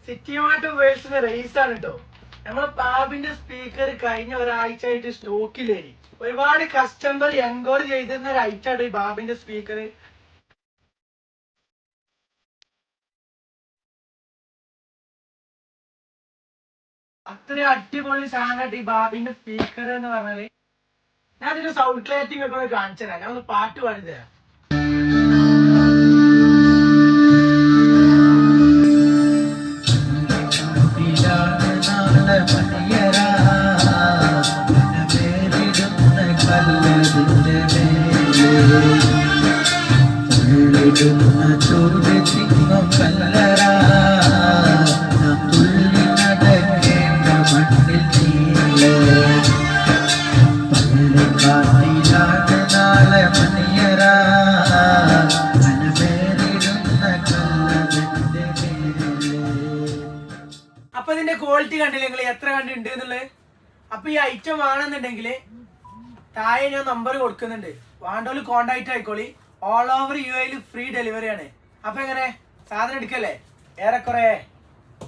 സിറ്റിമാർട്ട് വേഴ്സിന്റെ raise ആണ് കേട്ടോ. നമ്മളെ പാബിന്റെ സ്പീക്കർ കഴിഞ്ഞ ഒരാഴ്ച ആയിട്ട് സ്റ്റോക്കില്ലേനി. ഒരുപാട് കസ്റ്റമർ എൻക്വയറി ചെയ്തിരുന്ന ഒരു ഐറ്റാണ് ഈ ബാബിന്റെ സ്പീക്കർ. അത്രയും അടിപൊളി സാധനമായിട്ട് ഈ ബാബിന്റെ സ്പീക്കർ എന്ന് പറഞ്ഞാല്. ഞാൻ ഇതിന്റെ സൗണ്ട് ക്ലാരിറ്റി ഒക്കെ ഒന്ന് കാണിച്ചു തരാം. ഞാൻ ഒന്ന് പാട്ട് പാടി തരാം. അപ്പൊ ഇതിന്റെ ക്വാളിറ്റി കണ്ടില്ലേ നിങ്ങൾ എത്ര കണ്ടുണ്ട് എന്നുള്ളത്. അപ്പൊ ഈ ഐറ്റം ആണെന്നുണ്ടെങ്കിൽ താഴെ ഞാൻ നമ്പർ കൊടുക്കുന്നുണ്ട്. വാണ്ടോല് കോണ്ടാക്ട് ആയിക്കോളി. ഓൾ ഓവർ യു എയിൽ ഫ്രീ ഡെലിവറി ആണ്. അപ്പൊ എങ്ങനെ സാധനം എടുക്കല്ലേ? ഏറെക്കുറെ